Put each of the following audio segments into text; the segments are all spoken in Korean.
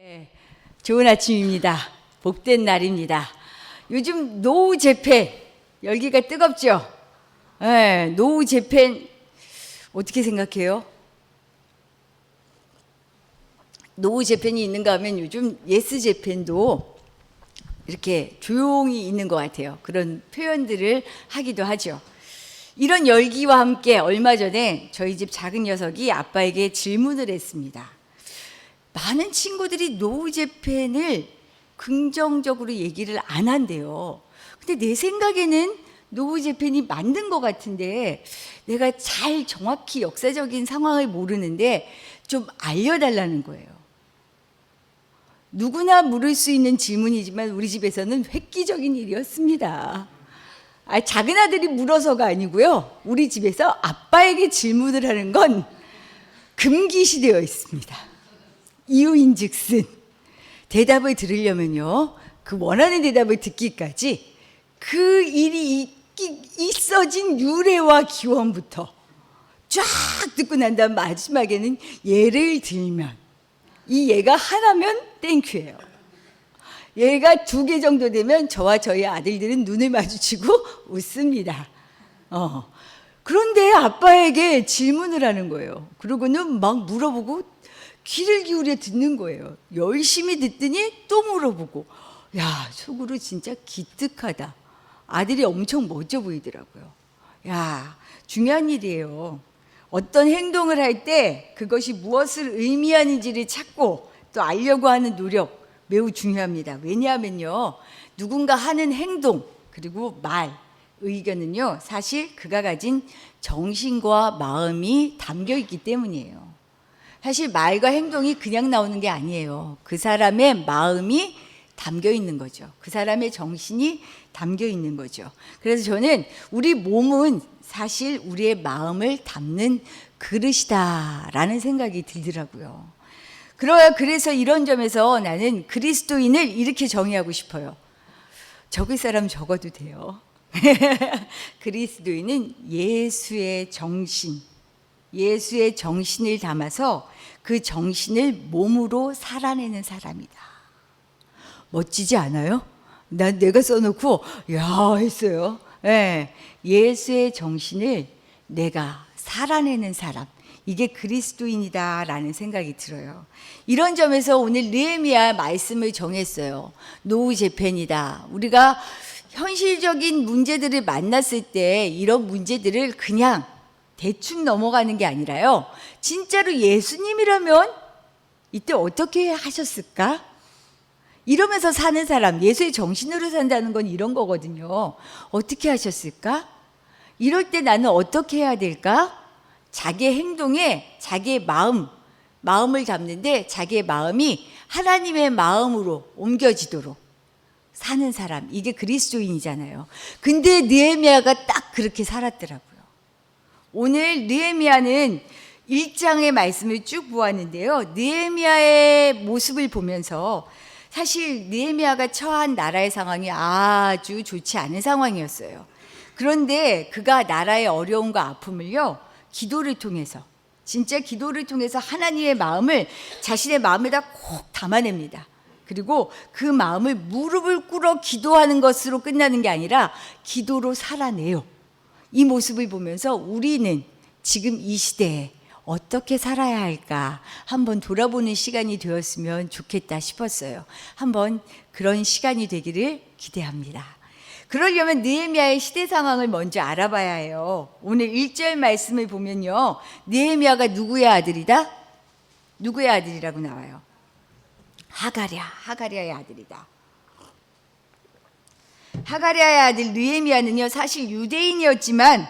네, 좋은 아침입니다. 복된 날입니다. 요즘 노후 재팬 열기가 뜨겁죠? 네, 노후 재팬 어떻게 생각해요? 노후 재팬이 있는가 하면 요즘 예스 재팬도 이렇게 조용히 있는 것 같아요. 그런 표현들을 하기도 하죠. 이런 열기와 함께 얼마 전에 저희 집 작은 녀석이 아빠에게 질문을 했습니다. 많은 친구들이 노후 재팬을 긍정적으로 얘기를 안 한대요. 근데 내 생각에는 노후 재팬이 맞는 것 같은데 내가 잘 정확히 역사적인 상황을 모르는데 좀 알려달라는 거예요. 누구나 물을 수 있는 질문이지만 우리 집에서는 획기적인 일이었습니다. 작은 아들이 물어서가 아니고요. 우리 집에서 아빠에게 질문을 하는 건 금기시되어 있습니다. 이유인즉슨 대답을 들으려면요, 그 원하는 대답을 듣기까지 그 일이 있어진 유래와 기원부터 쫙 듣고 난 다음 마지막에는 예를 들면, 이 예가 하나면 땡큐예요. 얘가 2개 정도 되면 저와 저희 아들들은 눈을 마주치고 웃습니다. 그런데 아빠에게 질문을 하는 거예요. 그러고는 막 물어보고 귀를 기울여 듣는 거예요. 열심히 듣더니 또 물어보고, 야, 속으로 진짜 기특하다. 아들이 엄청 멋져 보이더라고요. 야, 중요한 일이에요. 어떤 행동을 할 때 그것이 무엇을 의미하는지를 찾고 또 알려고 하는 노력 매우 중요합니다. 왜냐하면요, 누군가 하는 행동 그리고 말, 의견은요, 사실 그가 가진 정신과 마음이 담겨 있기 때문이에요. 사실 말과 행동이 그냥 나오는 게 아니에요. 그 사람의 마음이 담겨 있는 거죠. 그 사람의 정신이 담겨 있는 거죠. 그래서 저는 우리 몸은 사실 우리의 마음을 담는 그릇이다라는 생각이 들더라고요. 그래서 이런 점에서 나는 그리스도인을 이렇게 정의하고 싶어요. 적을 사람 적어도 돼요. 그리스도인은 예수의 정신, 예수의 정신을 담아서 그 정신을 몸으로 살아내는 사람이다. 멋지지 않아요? 난 내가 써놓고 야 했어요. 네, 예수의 정신을 내가 살아내는 사람, 이게 그리스도인이다라는 생각이 들어요. 이런 점에서 오늘 느헤미야 말씀을 정했어요. 노후 재팬이다. 우리가 현실적인 문제들을 만났을 때 이런 문제들을 그냥 대충 넘어가는 게 아니라요, 진짜로 예수님이라면 이때 어떻게 하셨을까? 이러면서 사는 사람, 예수의 정신으로 산다는 건 이런 거거든요. 어떻게 하셨을까? 이럴 때 나는 어떻게 해야 될까? 자기의 행동에 자기의 마음을 담는데 자기의 마음이 하나님의 마음으로 옮겨지도록 사는 사람, 이게 그리스도인이잖아요. 근데 느헤미야가 딱 그렇게 살았더라고요. 오늘 느헤미야는 1장의 말씀을 쭉 보았는데요, 느헤미야의 모습을 보면서 사실 느헤미야가 처한 나라의 상황이 아주 좋지 않은 상황이었어요. 그런데 그가 나라의 어려움과 아픔을요, 기도를 통해서, 진짜 기도를 통해서 하나님의 마음을 자신의 마음에다 꼭 담아냅니다. 그리고 그 마음을 무릎을 꿇어 기도하는 것으로 끝나는 게 아니라 기도로 살아내요. 이 모습을 보면서 우리는 지금 이 시대에 어떻게 살아야 할까 한번 돌아보는 시간이 되었으면 좋겠다 싶었어요. 한번 그런 시간이 되기를 기대합니다. 그러려면 느헤미야의 시대 상황을 먼저 알아봐야 해요. 오늘 1절 말씀을 보면요, 느헤미야가 누구의 아들이다? 누구의 아들이라고 나와요? 하가랴의 아들이다. 하가랴의 아들 느헤미야는요, 사실 유대인이었지만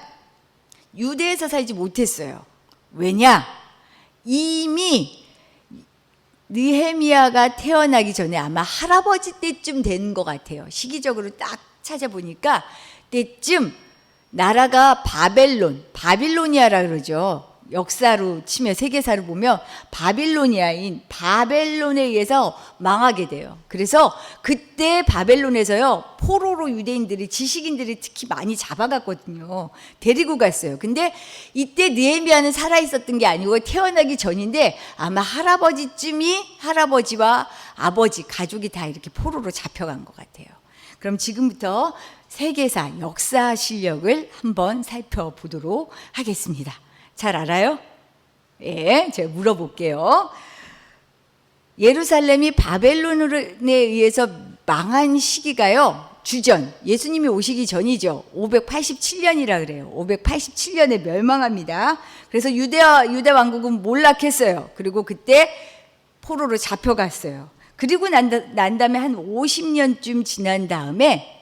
유대에서 살지 못했어요. 왜냐? 이미 느헤미야가 태어나기 전에 아마 할아버지 때쯤 되는 것 같아요. 시기적으로 딱 찾아보니까 때쯤 나라가 바빌로니아라 그러죠. 역사로 치면 세계사로 보면 바빌로니아인 바벨론에 의해서 망하게 돼요. 그래서 그때 바벨론에서요 포로로 유대인들이 지식인들이 특히 많이 잡아갔거든요. 데리고 갔어요. 근데 이때 느헤미야는 살아 있었던 게 아니고 태어나기 전인데 아마 할아버지와 아버지 가족이 다 이렇게 포로로 잡혀간 것 같아요. 그럼 지금부터 세계사 역사 실력을 한번 살펴보도록 하겠습니다. 잘 알아요? 예, 제가 물어볼게요. 예루살렘이 바벨론에 의해서 망한 시기가요, 주전, 예수님이 오시기 전이죠. 587년이라 그래요. 587년에 멸망합니다. 그래서 유다 왕국은 몰락했어요. 그리고 그때 포로로 잡혀갔어요. 그리고 난 다음에 한 50년쯤 지난 다음에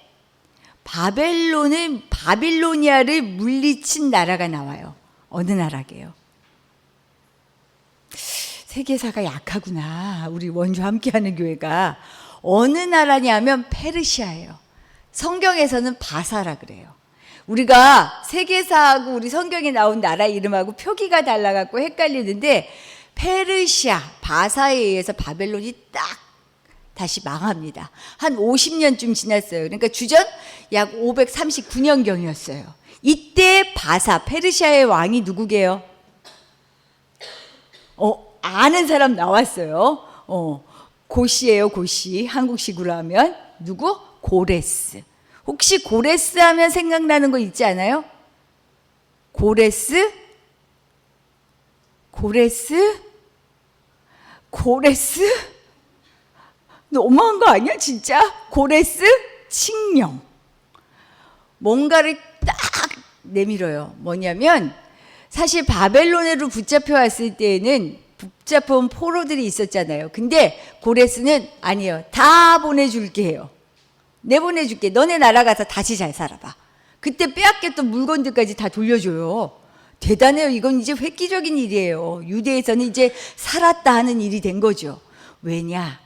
바빌로니아를 물리친 나라가 나와요. 어느 나라게요? 세계사가 약하구나. 우리 원주 함께하는 교회가. 어느 나라냐면 페르시아예요. 성경에서는 바사라 그래요. 우리가 세계사하고 우리 성경에 나온 나라 이름하고 표기가 달라갖고 헷갈리는데 페르시아, 바사에 의해서 바벨론이 딱 다시 망합니다. 한 50년쯤 지났어요. 그러니까 주전 약 539년경이었어요. 이때 바사, 페르시아의 왕이 누구게요? 아는 사람 나왔어요. 고시예요, 고시. 한국식으로 하면 누구? 고레스. 혹시 고레스 하면 생각나는 거 있지 않아요? 고레스? 너무한 거 아니야, 진짜? 고레스? 칙령. 뭔가를 딱 내밀어요. 뭐냐면 사실 바벨론으로 붙잡혀 왔을 때에는 붙잡혀온 포로들이 있었잖아요. 근데 고레스는 아니에요. 다 보내줄게 해요. 내보내줄게. 너네 나라 가서 다시 잘 살아봐. 그때 빼앗겼던 물건들까지 다 돌려줘요. 대단해요. 이건 이제 획기적인 일이에요. 유대에서는 이제 살았다 하는 일이 된 거죠. 왜냐?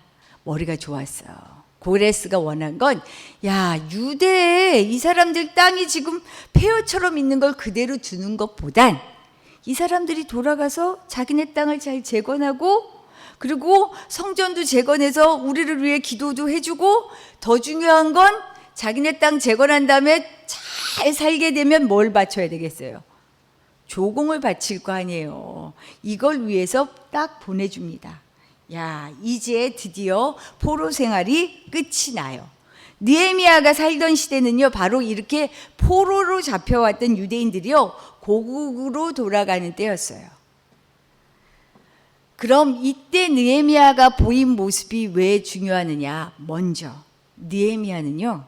머리가 좋았어요. 고레스가 원한 건, 야, 유대에 이 사람들 땅이 지금 폐허처럼 있는 걸 그대로 두는 것보단 이 사람들이 돌아가서 자기네 땅을 잘 재건하고 그리고 성전도 재건해서 우리를 위해 기도도 해주고 더 중요한 건 자기네 땅 재건한 다음에 잘 살게 되면 뭘 바쳐야 되겠어요? 조공을 바칠 거 아니에요. 이걸 위해서 딱 보내줍니다. 야, 이제 드디어 포로 생활이 끝이 나요. 느헤미야가 살던 시대는요, 바로 이렇게 포로로 잡혀왔던 유대인들이요, 고국으로 돌아가는 때였어요. 그럼 이때 느헤미야가 보인 모습이 왜 중요하느냐? 먼저 느헤미야는요,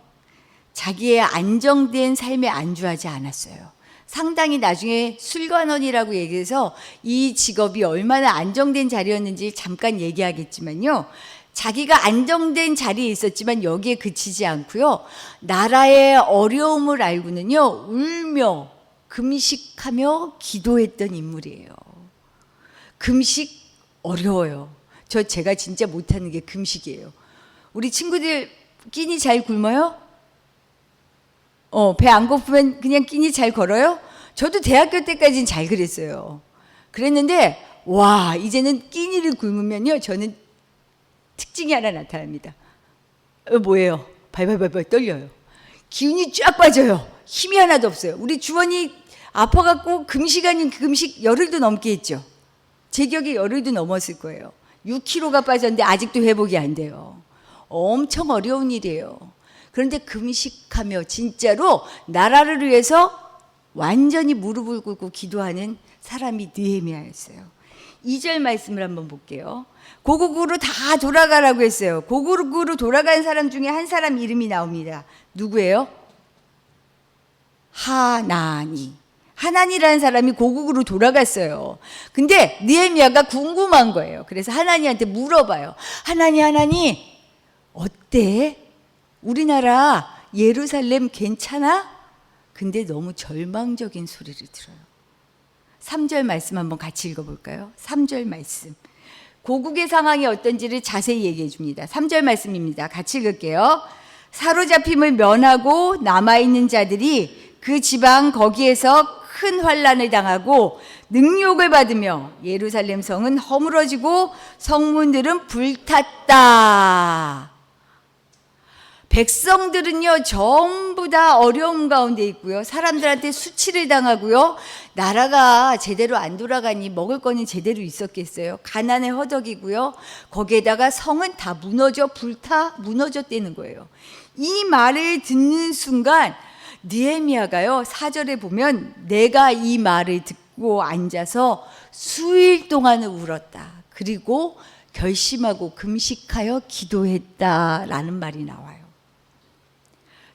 자기의 안정된 삶에 안주하지 않았어요. 상당히 나중에 술관원이라고 얘기해서 이 직업이 얼마나 안정된 자리였는지 잠깐 얘기하겠지만요. 자기가 안정된 자리에 있었지만 여기에 그치지 않고요. 나라의 어려움을 알고는요. 울며 금식하며 기도했던 인물이에요. 금식 어려워요. 제가 진짜 못하는 게 금식이에요. 우리 친구들 끼니 잘 굶어요? 배 안 고프면 그냥 끼니 잘 걸어요? 저도 대학교 때까지는 잘 그랬어요. 그랬는데 와, 이제는 끼니를 굶으면요, 저는 특징이 하나 나타납니다. 뭐예요? 발발발발 떨려요. 기운이 쫙 빠져요. 힘이 하나도 없어요. 우리 주원이 아파갖고 금식 아닌 금식 열흘도 넘게 했죠. 제 기억에 열흘도 넘었을 거예요. 6kg가 빠졌는데 아직도 회복이 안 돼요. 엄청 어려운 일이에요. 그런데 금식하며 진짜로 나라를 위해서 완전히 무릎을 꿇고 기도하는 사람이 느헤미야였어요. 2절 말씀을 한번 볼게요. 고국으로 다 돌아가라고 했어요. 고국으로 돌아간 사람 중에 한 사람 이름이 나옵니다. 누구예요? 하나니라는 사람이 고국으로 돌아갔어요. 근데 느헤미야가 궁금한 거예요. 그래서 하나니한테 물어봐요. 하나니 어때? 우리나라 예루살렘 괜찮아? 근데 너무 절망적인 소리를 들어요. 3절 말씀 한번 같이 읽어볼까요? 3절 말씀. 고국의 상황이 어떤지를 자세히 얘기해 줍니다. 3절 말씀입니다. 같이 읽을게요. 사로잡힘을 면하고 남아있는 자들이 그 지방 거기에서 큰 환난을 당하고 능욕을 받으며 예루살렘 성은 허물어지고 성문들은 불탔다. 백성들은요 전부 다 어려움 가운데 있고요, 사람들한테 수치를 당하고요, 나라가 제대로 안 돌아가니 먹을 거는 제대로 있었겠어요. 가난에 허덕이고요, 거기에다가 성은 다 무너졌다는 거예요. 이 말을 듣는 순간 느헤미야가요 4절에 보면 내가 이 말을 듣고 앉아서 수일 동안을 울었다. 그리고 결심하고 금식하여 기도했다라는 말이 나와요.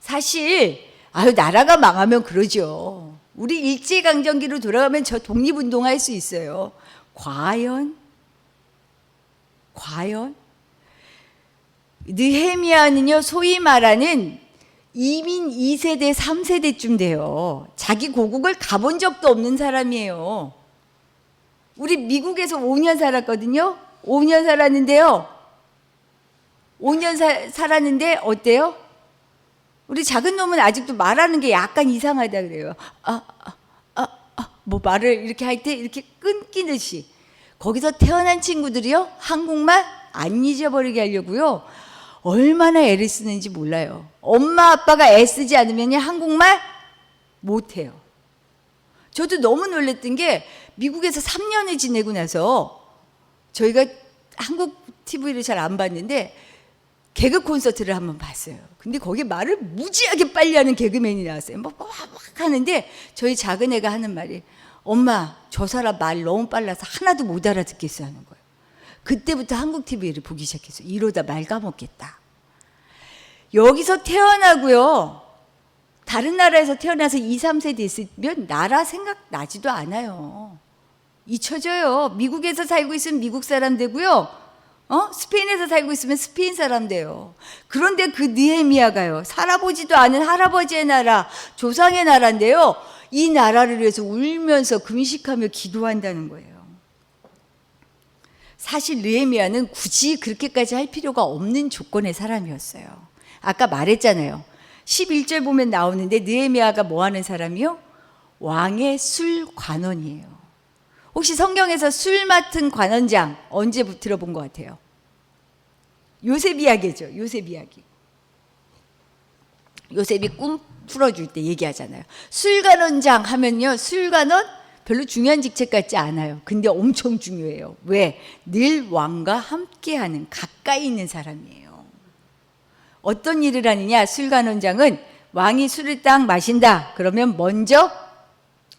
사실 나라가 망하면 그러죠. 우리 일제강점기로 돌아가면 저 독립운동할 수 있어요. 과연 느헤미야는요 소위 말하는 이민 2세대 3세대쯤 돼요. 자기 고국을 가본 적도 없는 사람이에요. 우리 미국에서 5년 살았거든요. 5년 살았는데요, 5년 살았는데 어때요? 우리 작은 놈은 아직도 말하는 게 약간 이상하다 그래요. 뭐 말을 이렇게 할 때 이렇게 끊기듯이. 거기서 태어난 친구들이요 한국말 안 잊어버리게 하려고요 얼마나 애를 쓰는지 몰라요. 엄마 아빠가 애쓰지 않으면 한국말 못해요. 저도 너무 놀랐던 게 미국에서 3년을 지내고 나서 저희가 한국 TV를 잘 안 봤는데 개그 콘서트를 한번 봤어요. 근데 거기 말을 무지하게 빨리 하는 개그맨이 나왔어요. 막 하는데 저희 작은 애가 하는 말이 엄마 저 사람 말 너무 빨라서 하나도 못 알아듣겠어 하는 거예요. 그때부터 한국 TV를 보기 시작했어요. 이러다 말 까먹겠다. 여기서 태어나고요, 다른 나라에서 태어나서 2, 3세대 있으면 나라 생각나지도 않아요. 잊혀져요. 미국에서 살고 있으면 미국 사람 되고요, 스페인에서 살고 있으면 스페인 사람 돼요. 그런데 그 느헤미야가요 살아보지도 않은 할아버지의 나라, 조상의 나라인데요, 이 나라를 위해서 울면서 금식하며 기도한다는 거예요. 사실 느헤미야는 굳이 그렇게까지 할 필요가 없는 조건의 사람이었어요. 아까 말했잖아요. 11절 보면 나오는데 느헤미야가 뭐 하는 사람이요? 왕의 술 관원이에요. 혹시 성경에서 술 맡은 관원장 언제 들어본 것 같아요? 요셉 이야기죠. 요셉 이야기. 요셉이 꿈 풀어줄 때 얘기하잖아요. 술관원장 하면요, 술관원 별로 중요한 직책 같지 않아요. 근데 엄청 중요해요. 왜? 늘 왕과 함께하는, 가까이 있는 사람이에요. 어떤 일을 하느냐? 술관원장은 왕이 술을 딱 마신다 그러면 먼저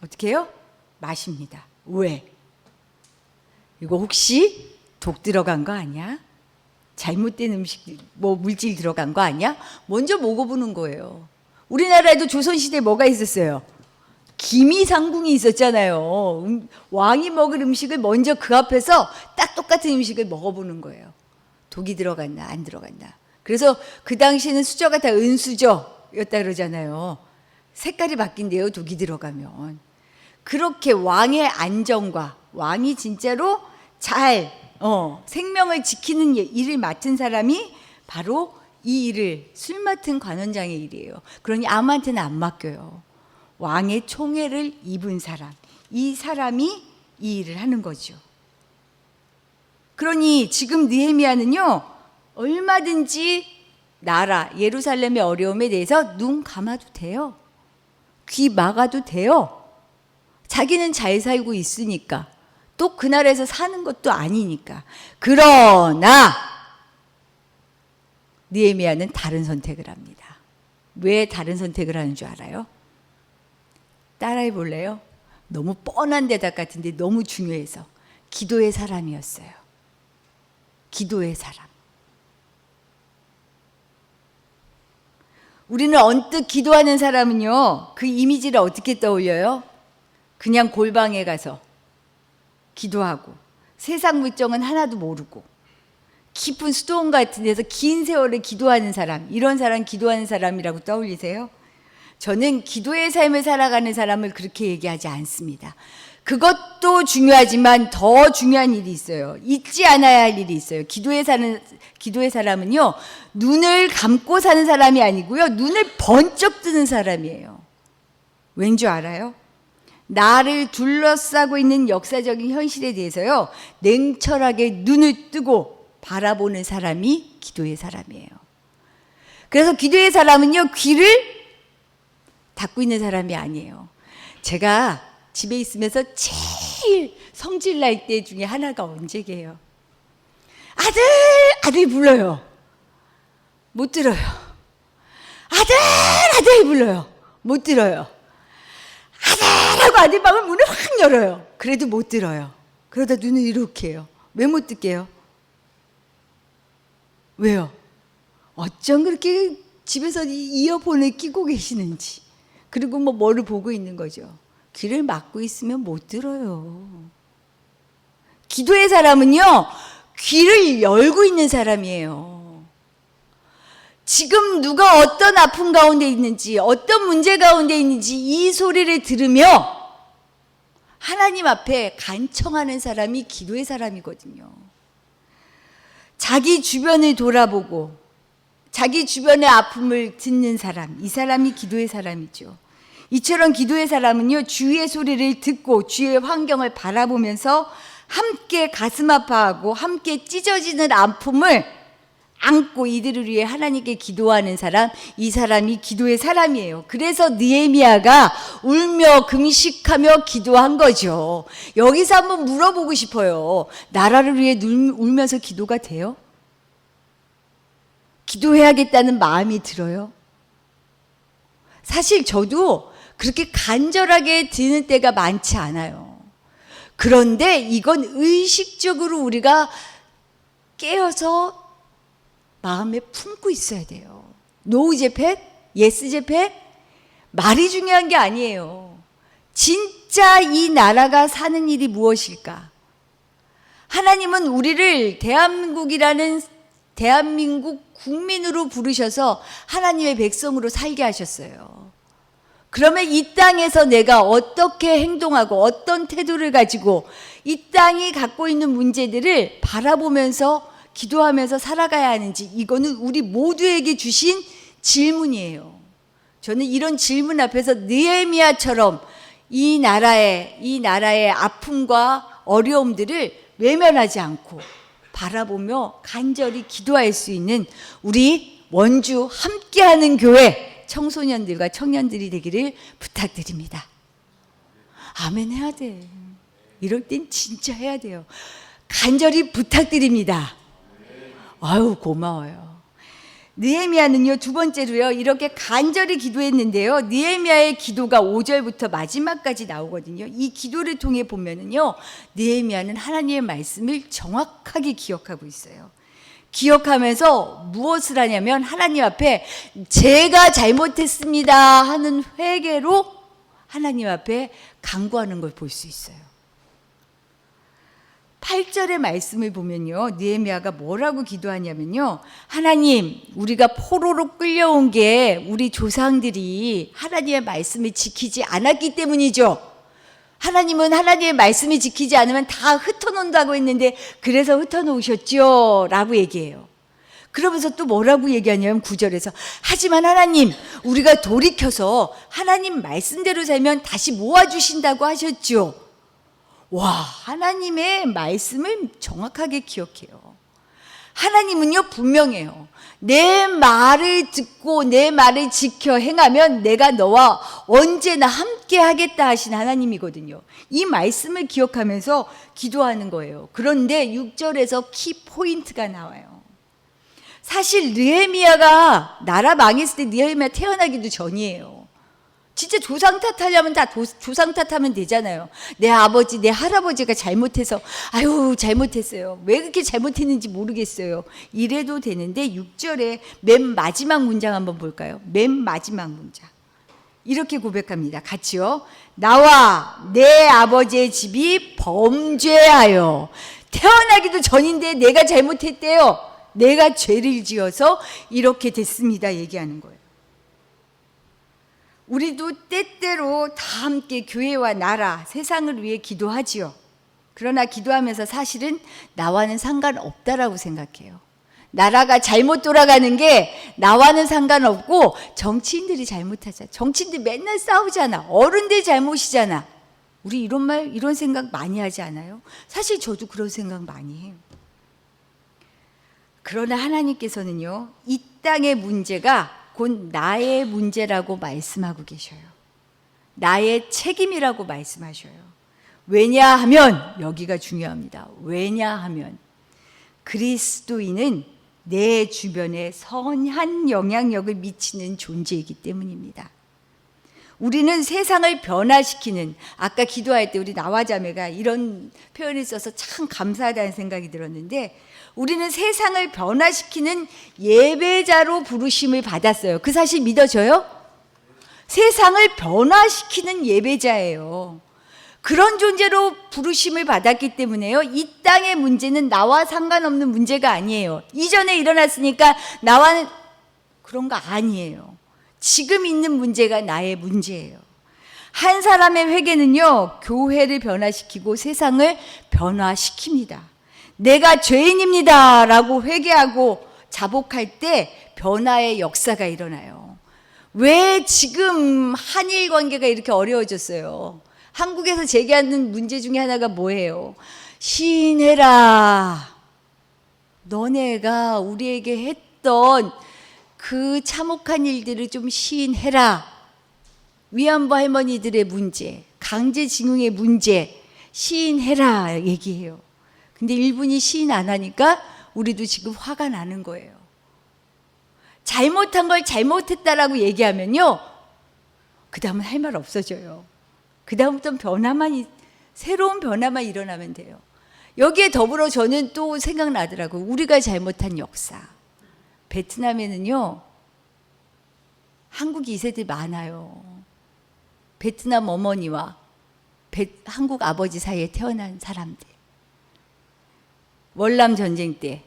어떻게 해요? 마십니다. 왜? 이거 혹시 독 들어간 거 아니야? 잘못된 음식, 물질 들어간 거 아니야? 먼저 먹어보는 거예요. 우리나라에도 조선시대에 뭐가 있었어요? 기미상궁이 있었잖아요. 왕이 먹을 음식을 먼저 그 앞에서 딱 똑같은 음식을 먹어보는 거예요. 독이 들어갔나 안 들어갔나. 그래서 그 당시에는 수저가 다 은수저였다 그러잖아요. 색깔이 바뀐대요, 독이 들어가면. 그렇게 왕의 안정과 왕이 진짜로 잘 생명을 지키는 일을 맡은 사람이 바로 이 일을, 술 맡은 관원장의 일이에요. 그러니 아무한테나 안 맡겨요. 왕의 총애를 입은 사람, 이 사람이 이 일을 하는 거죠. 그러니 지금 느헤미야는요 얼마든지 나라 예루살렘의 어려움에 대해서 눈 감아도 돼요. 귀 막아도 돼요. 자기는 잘 살고 있으니까, 또 그 나라에서 사는 것도 아니니까. 그러나 느헤미야는 다른 선택을 합니다. 왜 다른 선택을 하는 줄 알아요? 따라해 볼래요? 너무 뻔한 대답 같은데 너무 중요해서. 기도의 사람이었어요. 기도의 사람. 우리는 언뜻 기도하는 사람은요 그 이미지를 어떻게 떠올려요? 그냥 골방에 가서 기도하고 세상 물정은 하나도 모르고 깊은 수도원 같은 데서 긴 세월을 기도하는 사람, 이런 사람 기도하는 사람이라고 떠올리세요? 저는 기도의 삶을 살아가는 사람을 그렇게 얘기하지 않습니다. 그것도 중요하지만 더 중요한 일이 있어요. 잊지 않아야 할 일이 있어요. 기도의 사람은요 눈을 감고 사는 사람이 아니고요 눈을 번쩍 뜨는 사람이에요. 왠 줄 알아요? 나를 둘러싸고 있는 역사적인 현실에 대해서요, 냉철하게 눈을 뜨고 바라보는 사람이 기도의 사람이에요. 그래서 기도의 사람은요, 귀를 닫고 있는 사람이 아니에요. 제가 집에 있으면서 제일 성질 날 때 중에 하나가 언제게요? 아들! 아들 불러요. 못 들어요. 아들! 아들 불러요. 못 들어요. 아들! 하고 아들 방을 문을 확 열어요. 그래도 못 들어요. 그러다 눈을 이렇게 해요. 왜 못 듣게요? 왜요? 어쩜 그렇게 집에서 이어폰을 끼고 계시는지, 그리고 뭐를 보고 있는 거죠. 귀를 막고 있으면 못 들어요. 기도의 사람은요, 귀를 열고 있는 사람이에요. 지금 누가 어떤 아픔 가운데 있는지, 어떤 문제 가운데 있는지 이 소리를 들으며 하나님 앞에 간청하는 사람이 기도의 사람이거든요. 자기 주변을 돌아보고 자기 주변의 아픔을 듣는 사람, 이 사람이 기도의 사람이죠. 이처럼 기도의 사람은요, 주위의 소리를 듣고 주위의 환경을 바라보면서 함께 가슴 아파하고 함께 찢어지는 아픔을 안고 이들을 위해 하나님께 기도하는 사람, 이 사람이 기도의 사람이에요. 그래서 느헤미야가 울며 금식하며 기도한 거죠. 여기서 한번 물어보고 싶어요. 나라를 위해 울면서 기도가 돼요? 기도해야겠다는 마음이 들어요? 사실 저도 그렇게 간절하게 드는 때가 많지 않아요. 그런데 이건 의식적으로 우리가 깨어서 마음에 품고 있어야 돼요. 노우 제펫, 예스 제펫, 말이 중요한 게 아니에요. 진짜 이 나라가 사는 일이 무엇일까? 하나님은 우리를 대한민국 국민으로 부르셔서 하나님의 백성으로 살게 하셨어요. 그러면 이 땅에서 내가 어떻게 행동하고 어떤 태도를 가지고 이 땅이 갖고 있는 문제들을 바라보면서 기도하면서 살아가야 하는지, 이거는 우리 모두에게 주신 질문이에요. 저는 이런 질문 앞에서 느헤미야처럼 이 나라의 아픔과 어려움들을 외면하지 않고 바라보며 간절히 기도할 수 있는 우리 원주 함께하는 교회 청소년들과 청년들이 되기를 부탁드립니다. 아멘 해야 돼. 이럴 땐 진짜 해야 돼요. 간절히 부탁드립니다. 아유, 고마워요. 느헤미야는요, 두 번째로요, 이렇게 간절히 기도했는데요, 느헤미야의 기도가 5절부터 마지막까지 나오거든요. 이 기도를 통해 보면은요, 느헤미야는 하나님의 말씀을 정확하게 기억하고 있어요. 기억하면서 무엇을 하냐면 하나님 앞에 제가 잘못했습니다 하는 회개로 하나님 앞에 간구하는 걸 볼 수 있어요. 8절의 말씀을 보면요, 느헤미야가 뭐라고 기도하냐면요, 하나님, 우리가 포로로 끌려온 게 우리 조상들이 하나님의 말씀을 지키지 않았기 때문이죠. 하나님은 하나님의 말씀을 지키지 않으면 다 흩어놓는다고 했는데 그래서 흩어놓으셨죠 라고 얘기해요. 그러면서 또 뭐라고 얘기하냐면 9절에서 하지만 하나님, 우리가 돌이켜서 하나님 말씀대로 살면 다시 모아주신다고 하셨죠. 와, 하나님의 말씀을 정확하게 기억해요. 하나님은요, 분명해요. 내 말을 듣고 내 말을 지켜 행하면 내가 너와 언제나 함께 하겠다 하신 하나님이거든요. 이 말씀을 기억하면서 기도하는 거예요. 그런데 6절에서 키 포인트가 나와요. 사실 느헤미야가 나라 망했을 때 느헤미야 태어나기도 전이에요. 진짜 조상 탓하려면 다 조상 탓하면 되잖아요. 내 아버지, 내 할아버지가 잘못해서 아유 잘못했어요. 왜 그렇게 잘못했는지 모르겠어요. 이래도 되는데 6절에 맨 마지막 문장 한번 볼까요? 맨 마지막 문장. 이렇게 고백합니다. 같이요. 나와 내 아버지의 집이 범죄하여, 태어나기도 전인데 내가 잘못했대요. 내가 죄를 지어서 이렇게 됐습니다. 얘기하는 거예요. 우리도 때때로 다 함께 교회와 나라, 세상을 위해 기도하지요. 그러나 기도하면서 사실은 나와는 상관없다라고 생각해요. 나라가 잘못 돌아가는 게 나와는 상관없고 정치인들이 잘못하잖아. 정치인들 맨날 싸우잖아. 어른들 잘못이잖아. 우리 이런 말, 이런 생각 많이 하지 않아요? 사실 저도 그런 생각 많이 해요. 그러나 하나님께서는요, 이 땅의 문제가 곧 나의 문제라고 말씀하고 계셔요. 나의 책임이라고 말씀하셔요. 왜냐하면, 여기가 중요합니다. 왜냐하면 그리스도인은 내 주변에 선한 영향력을 미치는 존재이기 때문입니다. 우리는 세상을 변화시키는, 아까 기도할 때 우리 나와자매가 이런 표현을 써서 참 감사하다는 생각이 들었는데, 우리는 세상을 변화시키는 예배자로 부르심을 받았어요. 그 사실 믿어져요? 세상을 변화시키는 예배자예요. 그런 존재로 부르심을 받았기 때문에요, 이 땅의 문제는 나와 상관없는 문제가 아니에요. 이전에 일어났으니까 나와는 그런 거 아니에요. 지금 있는 문제가 나의 문제예요. 한 사람의 회개는요, 교회를 변화시키고 세상을 변화시킵니다. 내가 죄인입니다 라고 회개하고 자복할 때 변화의 역사가 일어나요. 왜 지금 한일 관계가 이렇게 어려워졌어요? 한국에서 제기하는 문제 중에 하나가 뭐예요? 시인해라. 너네가 우리에게 했던 그 참혹한 일들을 좀 시인해라. 위안부 할머니들의 문제, 강제징용의 문제, 시인해라 얘기해요. 근데 일본이 시인 안 하니까 우리도 지금 화가 나는 거예요. 잘못한 걸 잘못했다라고 얘기하면요, 그 다음은 할 말 없어져요. 그 다음부터는 새로운 변화만 일어나면 돼요. 여기에 더불어 저는 또 생각나더라고요. 우리가 잘못한 역사. 베트남에는요, 한국 2세들 많아요. 베트남 어머니와 한국 아버지 사이에 태어난 사람들. 월남 전쟁 때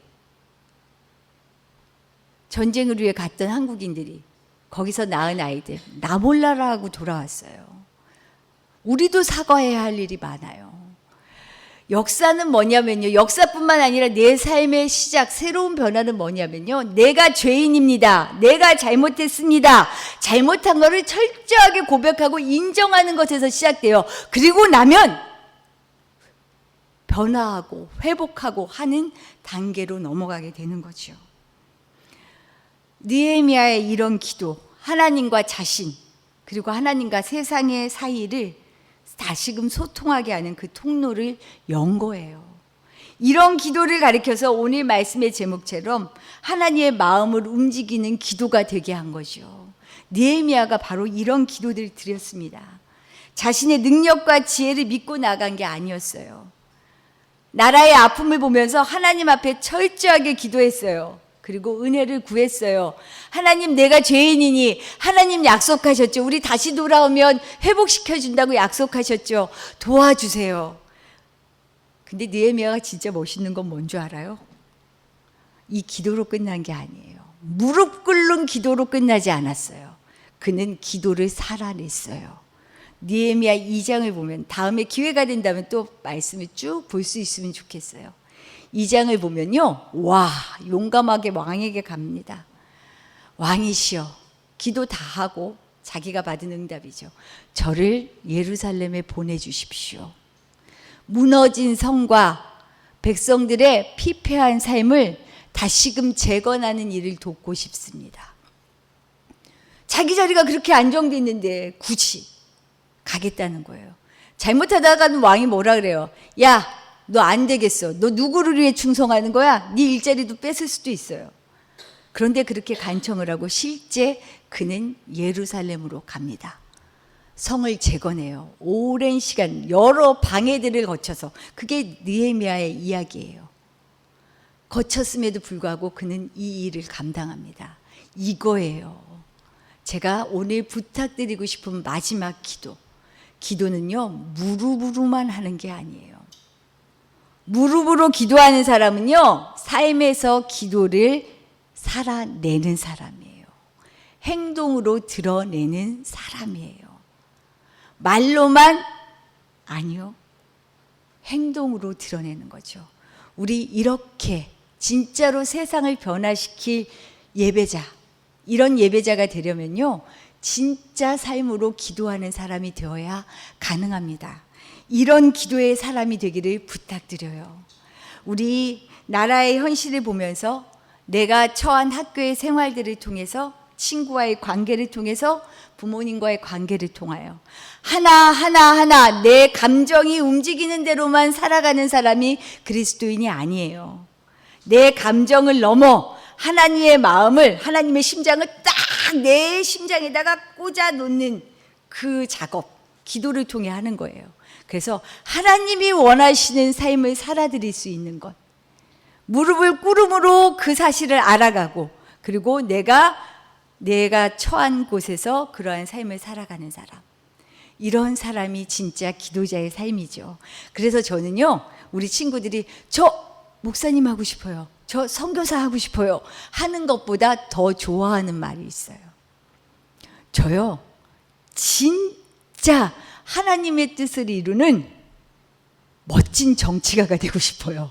전쟁을 위해 갔던 한국인들이 거기서 낳은 아이들 나 몰라라 하고 돌아왔어요. 우리도 사과해야 할 일이 많아요. 역사는 뭐냐면요, 역사뿐만 아니라 내 삶의 시작, 새로운 변화는 뭐냐면요, 내가 죄인입니다. 내가 잘못했습니다. 잘못한 거를 철저하게 고백하고 인정하는 것에서 시작돼요. 그리고 나면 변화하고 회복하고 하는 단계로 넘어가게 되는 거죠. 느헤미야의 이런 기도, 하나님과 자신, 그리고 하나님과 세상의 사이를 다시금 소통하게 하는 그 통로를 연 거예요. 이런 기도를 가리켜서 오늘 말씀의 제목처럼 하나님의 마음을 움직이는 기도가 되게 한 거죠. 느헤미야가 바로 이런 기도들을 드렸습니다. 자신의 능력과 지혜를 믿고 나간 게 아니었어요. 나라의 아픔을 보면서 하나님 앞에 철저하게 기도했어요. 그리고 은혜를 구했어요. 하나님, 내가 죄인이니 하나님 약속하셨죠. 우리 다시 돌아오면 회복시켜준다고 약속하셨죠. 도와주세요. 근데 느헤미야가 진짜 멋있는 건 뭔 줄 알아요? 이 기도로 끝난 게 아니에요. 무릎 꿇는 기도로 끝나지 않았어요. 그는 기도를 살아냈어요. 느헤미야 2장을 보면, 다음에 기회가 된다면 또 말씀을 쭉 볼 수 있으면 좋겠어요. 2장을 보면요, 와, 용감하게 왕에게 갑니다. 왕이시여, 기도 다 하고 자기가 받은 응답이죠. 저를 예루살렘에 보내주십시오. 무너진 성과 백성들의 피폐한 삶을 다시금 재건하는 일을 돕고 싶습니다. 자기 자리가 그렇게 안정돼 있는데 굳이 가겠다는 거예요. 잘못하다가는 왕이 뭐라 그래요? 야, 너 안 되겠어. 너 누구를 위해 충성하는 거야? 네 일자리도 뺏을 수도 있어요. 그런데 그렇게 간청을 하고 실제 그는 예루살렘으로 갑니다. 성을 재건해요. 오랜 시간 여러 방해들을 거쳐서, 그게 느헤미야의 이야기예요. 거쳤음에도 불구하고 그는 이 일을 감당합니다. 이거예요. 제가 오늘 부탁드리고 싶은 마지막 기도. 기도는요, 무릎으로만 하는 게 아니에요. 무릎으로 기도하는 사람은요, 삶에서 기도를 살아내는 사람이에요. 행동으로 드러내는 사람이에요. 말로만 아니요, 행동으로 드러내는 거죠. 우리 이렇게 진짜로 세상을 변화시킬 예배자, 이런 예배자가 되려면요, 진짜 삶으로 기도하는 사람이 되어야 가능합니다. 이런 기도의 사람이 되기를 부탁드려요. 우리 나라의 현실을 보면서 내가 처한 학교의 생활들을 통해서 친구와의 관계를 통해서 부모님과의 관계를 통하여 하나하나 내 감정이 움직이는 대로만 살아가는 사람이 그리스도인이 아니에요. 내 감정을 넘어 하나님의 마음을, 하나님의 심장을 딱 내 심장에다가 꽂아 놓는 그 작업, 기도를 통해 하는 거예요. 그래서 하나님이 원하시는 삶을 살아드릴 수 있는 것, 무릎을 꿇음으로 그 사실을 알아가고, 그리고 내가 처한 곳에서 그러한 삶을 살아가는 사람, 이런 사람이 진짜 기도자의 삶이죠. 그래서 저는요, 우리 친구들이 저 목사님 하고 싶어요, 저 선교사 하고 싶어요 하는 것보다 더 좋아하는 말이 있어요. 저요, 진짜 하나님의 뜻을 이루는 멋진 정치가가 되고 싶어요.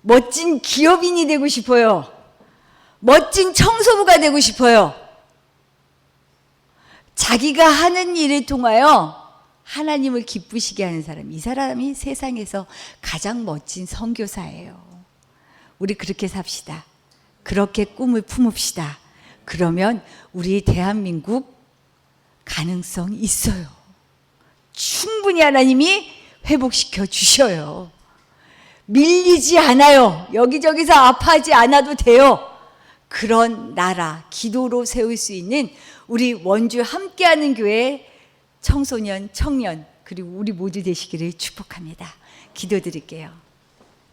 멋진 기업인이 되고 싶어요. 멋진 청소부가 되고 싶어요. 자기가 하는 일을 통하여 하나님을 기쁘시게 하는 사람, 이 사람이 세상에서 가장 멋진 선교사예요. 우리 그렇게 삽시다. 그렇게 꿈을 품읍시다. 그러면 우리 대한민국 가능성 있어요. 충분히 하나님이 회복시켜 주셔요. 밀리지 않아요. 여기저기서 아파하지 않아도 돼요. 그런 나라, 기도로 세울 수 있는 우리 원주 함께하는 교회 청소년, 청년, 그리고 우리 모두 되시기를 축복합니다. 기도드릴게요.